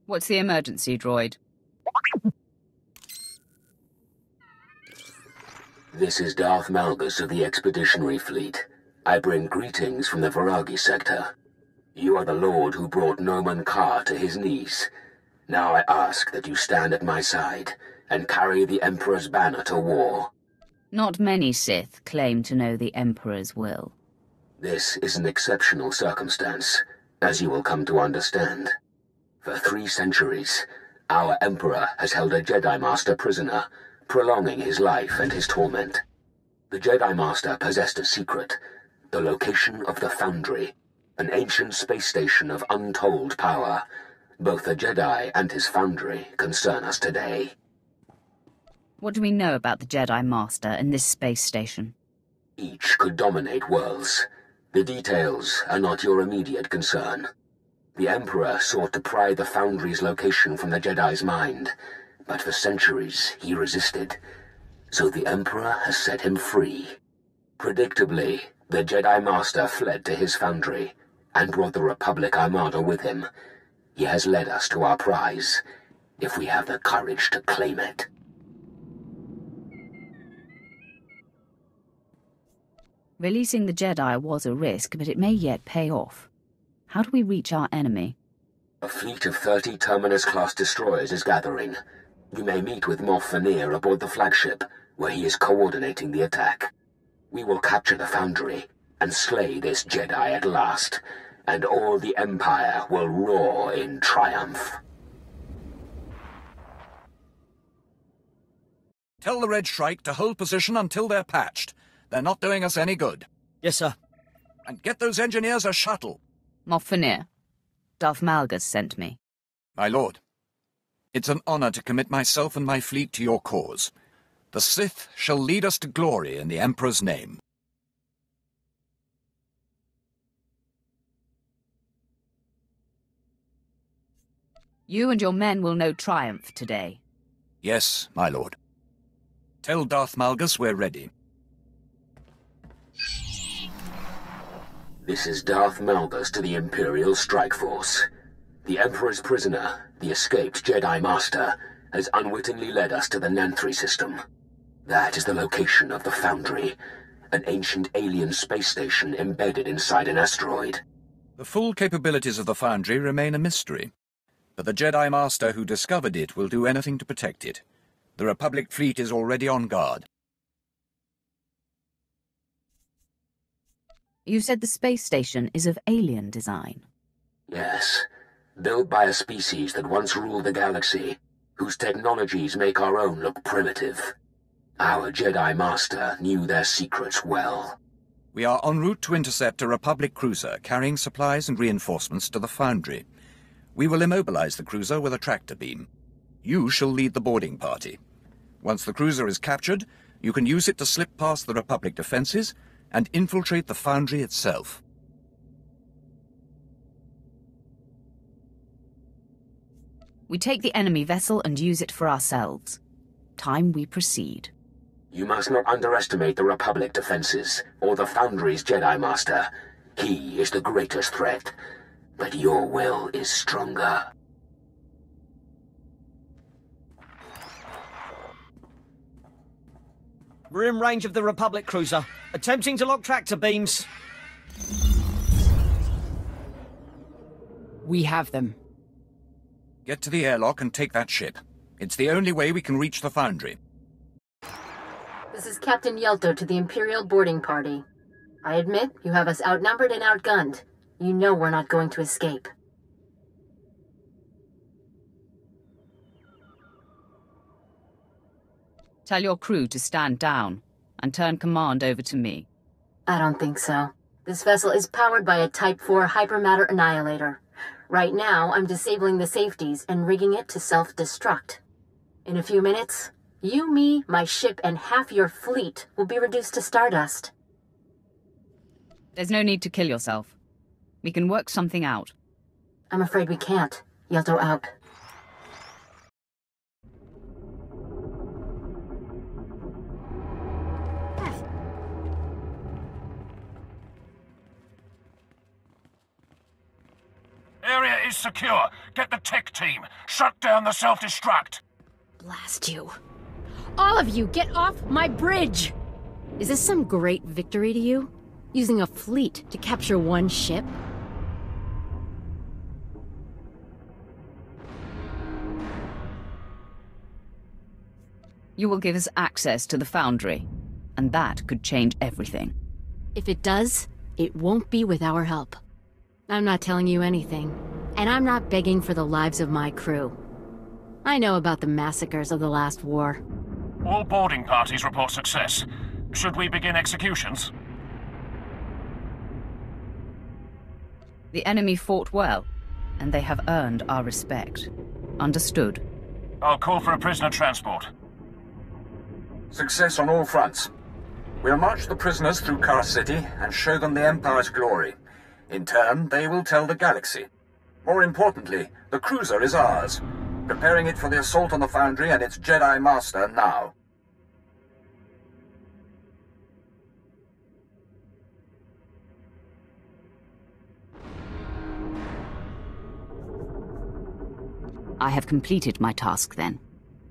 What's the emergency, droid? This is Darth Malgus of the Expeditionary Fleet. I bring greetings from the Viragi sector. You are the Lord who brought Noman Ka to his knees. Now I ask that you stand at my side and carry the Emperor's banner to war. Not many Sith claim to know the Emperor's will. This is an exceptional circumstance, as you will come to understand. For 3 centuries, our Emperor has held a Jedi Master prisoner, prolonging his life and his torment. The Jedi Master possessed a secret, the location of the Foundry, an ancient space station of untold power. Both the Jedi and his Foundry concern us today. What do we know about the Jedi Master and this space station? Each could dominate worlds. The details are not your immediate concern. The Emperor sought to pry the Foundry's location from the Jedi's mind, but for centuries he resisted. So the Emperor has set him free. Predictably, the Jedi Master fled to his Foundry and brought the Republic Armada with him. He has led us to our prize, if we have the courage to claim it. Releasing the Jedi was a risk, but it may yet pay off. How do we reach our enemy? A fleet of 30 Terminus-class destroyers is gathering. You may meet with Moff Fenir aboard the flagship, where he is coordinating the attack. We will capture the Foundry and slay this Jedi at last, and all the Empire will roar in triumph. Tell the Red Shrike to hold position until they're patched. They're not doing us any good. Yes, sir. And get those engineers a shuttle. Moff Fenir. Darth Malgus sent me. My lord, it's an honor to commit myself and my fleet to your cause. The Sith shall lead us to glory in the Emperor's name. You and your men will know triumph today. Yes, my lord. Tell Darth Malgus we're ready. This is Darth Malgus to the Imperial Strike Force. The Emperor's prisoner, the escaped Jedi Master, has unwittingly led us to the Nanthri system. That is the location of the Foundry, an ancient alien space station embedded inside an asteroid. The full capabilities of the Foundry remain a mystery, but the Jedi Master who discovered it will do anything to protect it. The Republic fleet is already on guard. You said the space station is of alien design. Yes, built by a species that once ruled the galaxy, whose technologies make our own look primitive. Our Jedi Master knew their secrets well. We are en route to intercept a Republic cruiser carrying supplies and reinforcements to the Foundry. We will immobilize the cruiser with a tractor beam. You shall lead the boarding party. Once the cruiser is captured, you can use it to slip past the Republic defenses and infiltrate the Foundry itself. We take the enemy vessel and use it for ourselves. Time we proceed. You must not underestimate the Republic defenses, or the Foundry's Jedi Master. He is the greatest threat, but your will is stronger. We're in range of the Republic cruiser, attempting to lock tractor beams. We have them. Get to the airlock and take that ship. It's the only way we can reach the Foundry. This is Captain Yelto to the Imperial boarding party. I admit you have us outnumbered and outgunned. You know we're not going to escape. Tell your crew to stand down and turn command over to me. I don't think so. This vessel is powered by a Type 4 hypermatter annihilator. Right now, I'm disabling the safeties and rigging it to self-destruct. In a few minutes, you, me, my ship, and half your fleet will be reduced to stardust. There's no need to kill yourself. We can work something out. I'm afraid we can't. Yelto out. Area is secure. Get the tech team. Shut down the self-destruct. Blast you. All of you, get off my bridge! Is this some great victory to you? Using a fleet to capture one ship? You will give us access to the Foundry, and that could change everything. If it does, it won't be with our help. I'm not telling you anything, and I'm not begging for the lives of my crew. I know about the massacres of the last war. All boarding parties report success. Should we begin executions? The enemy fought well, and they have earned our respect. Understood. I'll call for a prisoner transport. Success on all fronts. We'll march the prisoners through Car City and show them the Empire's glory. In turn, they will tell the galaxy. More importantly, the cruiser is ours. Preparing it for the assault on the Foundry and its Jedi Master now. I have completed my task then.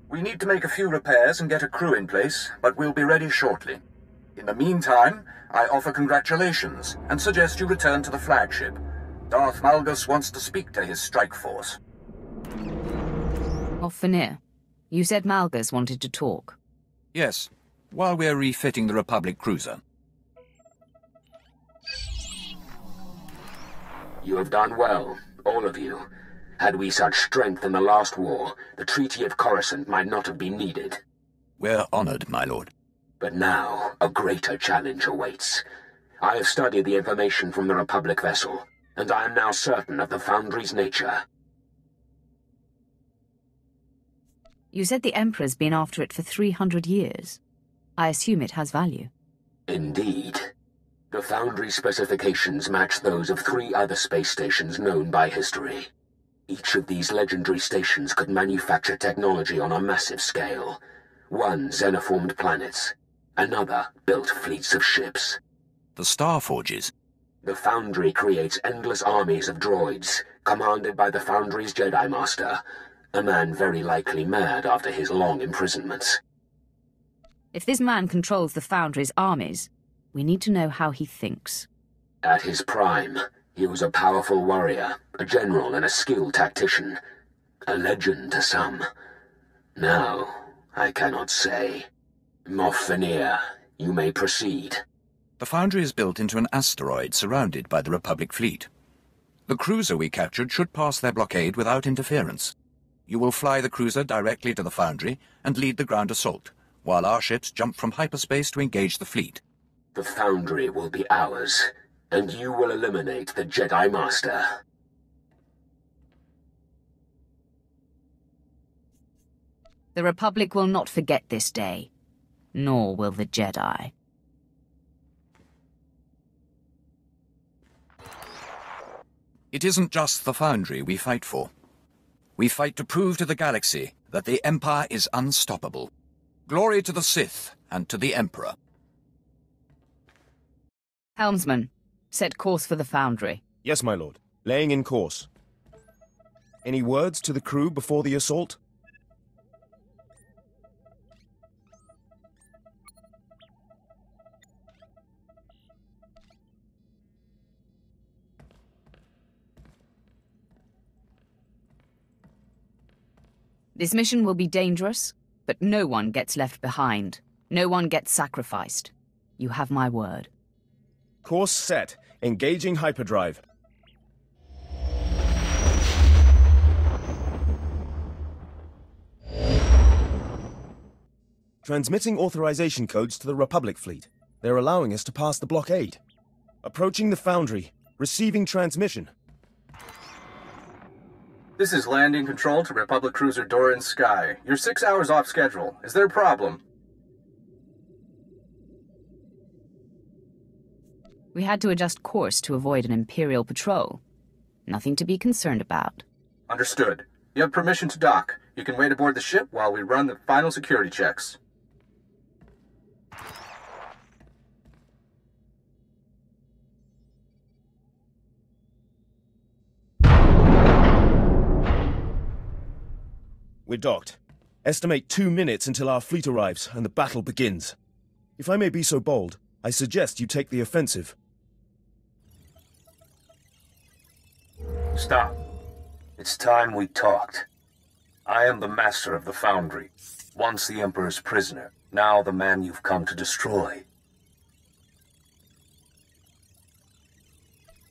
We need to make a few repairs and get a crew in place, but we'll be ready shortly. In the meantime, I offer congratulations and suggest you return to the flagship. Darth Malgus wants to speak to his strike force. Of Fanir, you said Malgus wanted to talk. Yes, while we're refitting the Republic cruiser. You have done well, all of you. Had we such strength in the last war, the Treaty of Coruscant might not have been needed. We're honored, my lord. But now, a greater challenge awaits. I have studied the information from the Republic vessel, and I am now certain of the Foundry's nature. You said the Emperor's been after it for 300 years. I assume it has value. Indeed. The Foundry specifications match those of 3 other space stations known by history. Each of these legendary stations could manufacture technology on a massive scale. One xenoformed planets. Another built fleets of ships. The Star Forges. The Foundry creates endless armies of droids, commanded by the Foundry's Jedi Master, a man very likely mad after his long imprisonments. If this man controls the Foundry's armies, we need to know how he thinks. At his prime, he was a powerful warrior, a general and a skilled tactician. A legend to some. Now, I cannot say. Moff Fanir, you may proceed. The Foundry is built into an asteroid surrounded by the Republic fleet. The cruiser we captured should pass their blockade without interference. You will fly the cruiser directly to the Foundry and lead the ground assault, while our ships jump from hyperspace to engage the fleet. The Foundry will be ours, and you will eliminate the Jedi Master. The Republic will not forget this day, nor will the Jedi. It isn't just the Foundry we fight for. We fight to prove to the galaxy that the Empire is unstoppable. Glory to the Sith and to the Emperor. Helmsman, set course for the Foundry. Yes, my lord. Laying in course. Any words to the crew before the assault? This mission will be dangerous, but no one gets left behind. No one gets sacrificed. You have my word. Course set. Engaging hyperdrive. Transmitting authorization codes to the Republic fleet. They're allowing us to pass the blockade. Approaching the Foundry. Receiving transmission. This is landing control to Republic Cruiser Doran Sky. You're 6 hours off schedule. Is there a problem? We had to adjust course to avoid an Imperial patrol. Nothing to be concerned about. Understood. You have permission to dock. You can wait aboard the ship while we run the final security checks. We're docked. Estimate 2 minutes until our fleet arrives and the battle begins. If I may be so bold, I suggest you take the offensive. Stop. It's time we talked. I am the master of the Foundry. Once the Emperor's prisoner, now the man you've come to destroy.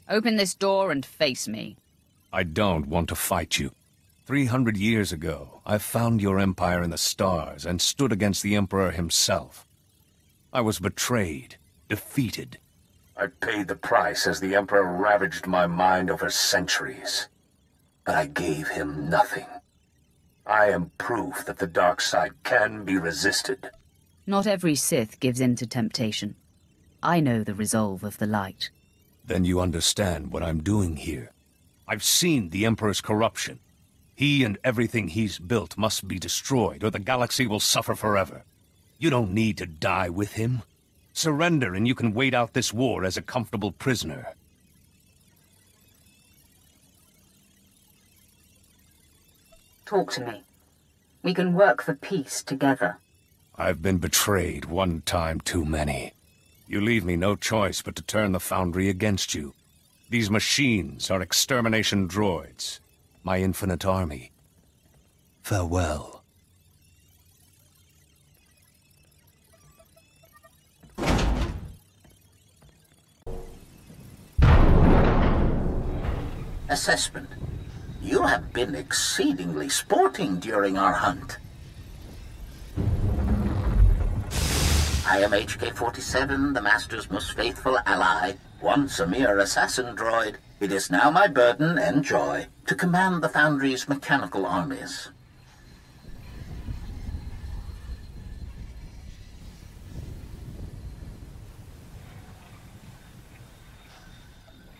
Open this door and face me. I don't want to fight you. 300 years ago, I found your empire in the stars and stood against the Emperor himself. I was betrayed, defeated. I paid the price as the Emperor ravaged my mind over centuries. But I gave him nothing. I am proof that the dark side can be resisted. Not every Sith gives in to temptation. I know the resolve of the light. Then you understand what I'm doing here. I've seen the Emperor's corruption. He and everything he's built must be destroyed, or the galaxy will suffer forever. You don't need to die with him. Surrender and you can wait out this war as a comfortable prisoner. Talk to me. We can work for peace together. I've been betrayed one time too many. You leave me no choice but to turn the Foundry against you. These machines are extermination droids. My infinite army. Farewell. Assessment. You have been exceedingly sporting during our hunt. I am HK-47, the Master's most faithful ally. Once a mere assassin droid, it is now my burden and joy to command the Foundry's mechanical armies.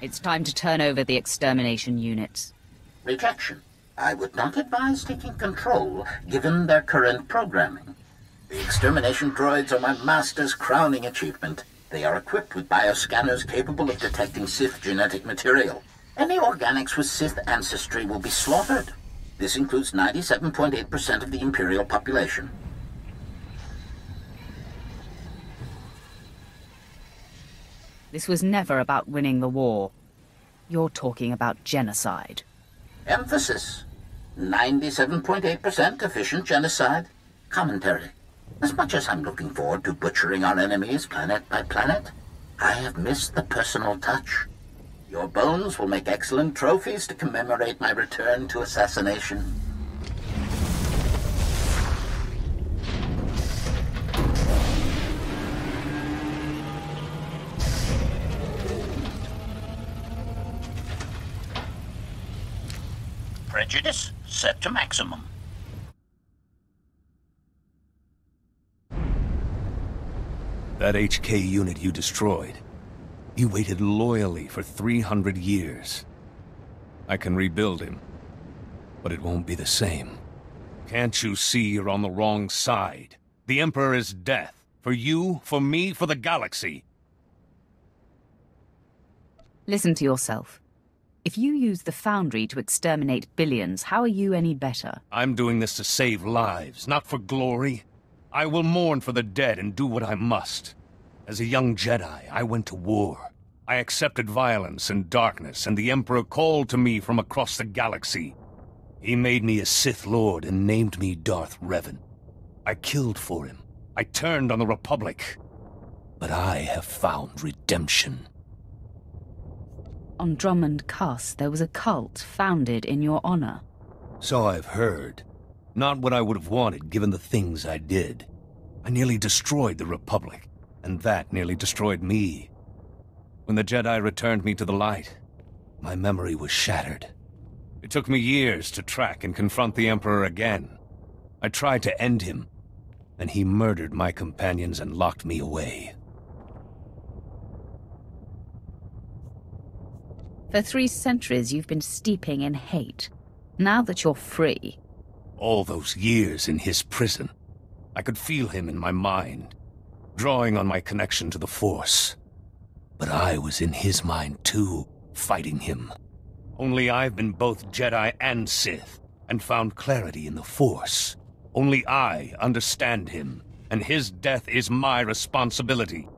It's time to turn over the extermination units. Rejection. I would not advise taking control, given their current programming. The extermination droids are my master's crowning achievement. They are equipped with bioscanners capable of detecting Sith genetic material. Any organics with Sith ancestry will be slaughtered. This includes 97.8% of the Imperial population. This was never about winning the war. You're talking about genocide. Emphasis. 97.8% efficient genocide. Commentary. As much as I'm looking forward to butchering our enemies planet by planet, I have missed the personal touch. Your bones will make excellent trophies to commemorate my return to assassination. Prejudice set to maximum. That HK unit you destroyed, he waited loyally for 300 years. I can rebuild him, but it won't be the same. Can't you see you're on the wrong side? The Emperor is death. For you, for me, for the galaxy. Listen to yourself. If you use the Foundry to exterminate billions, how are you any better? I'm doing this to save lives, not for glory. I will mourn for the dead and do what I must. As a young Jedi, I went to war. I accepted violence and darkness, and the Emperor called to me from across the galaxy. He made me a Sith Lord and named me Darth Revan. I killed for him. I turned on the Republic. But I have found redemption. On Drummond Cuss, there was a cult founded in your honor. So I've heard. Not what I would have wanted, given the things I did. I nearly destroyed the Republic, and that nearly destroyed me. When the Jedi returned me to the light, my memory was shattered. It took me years to track and confront the Emperor again. I tried to end him, and he murdered my companions and locked me away. For 3 centuries, you've been steeping in hate. Now that you're free... All those years in his prison, I could feel him in my mind, drawing on my connection to the Force. But I was in his mind too, fighting him. Only I've been both Jedi and Sith. and found clarity in the Force. Only I understand him, and his death is my responsibility.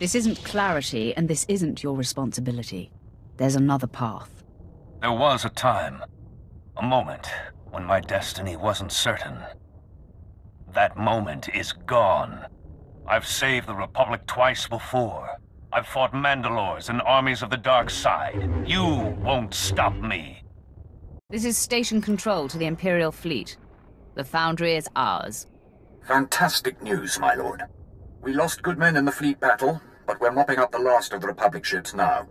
This isn't clarity, and this isn't your responsibility. There's another path. There was a time, a moment, when my destiny wasn't certain. That moment is gone. I've saved the Republic twice before. I've fought Mandalores and armies of the dark side. You won't stop me. This is station control to the Imperial fleet. The Foundry is ours. Fantastic news, my lord. We lost good men in the fleet battle, but we're mopping up the last of the Republic ships now.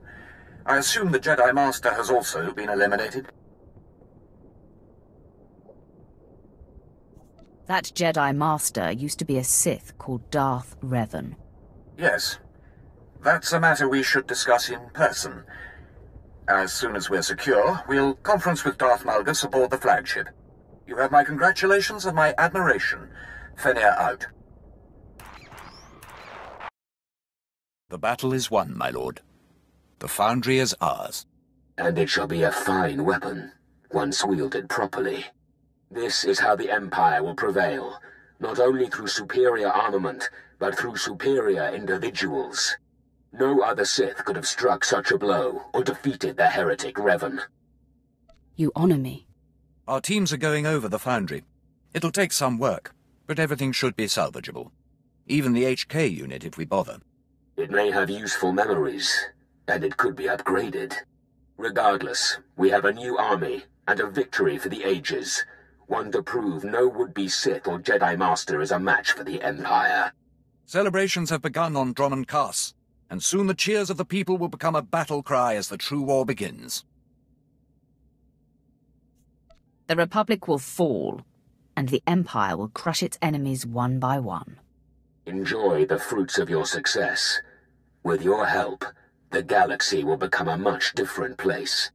I assume the Jedi Master has also been eliminated? That Jedi Master used to be a Sith called Darth Revan. Yes. That's a matter we should discuss in person. As soon as we're secure, we'll conference with Darth Malgus aboard the flagship. You have my congratulations and my admiration. Fenir out. The battle is won, my lord. The Foundry is ours. And it shall be a fine weapon, once wielded properly. This is how the Empire will prevail, not only through superior armament, but through superior individuals. No other Sith could have struck such a blow, or defeated the heretic Revan. You honor me. Our teams are going over the Foundry. It'll take some work, but everything should be salvageable. Even the HK unit if we bother. It may have useful memories, and it could be upgraded. Regardless, we have a new army, and a victory for the ages. One to prove no would-be Sith or Jedi Master is a match for the Empire. Celebrations have begun on Drummond Cass, and soon the cheers of the people will become a battle cry as the true war begins. The Republic will fall, and the Empire will crush its enemies one by one. Enjoy the fruits of your success. With your help, the galaxy will become a much different place.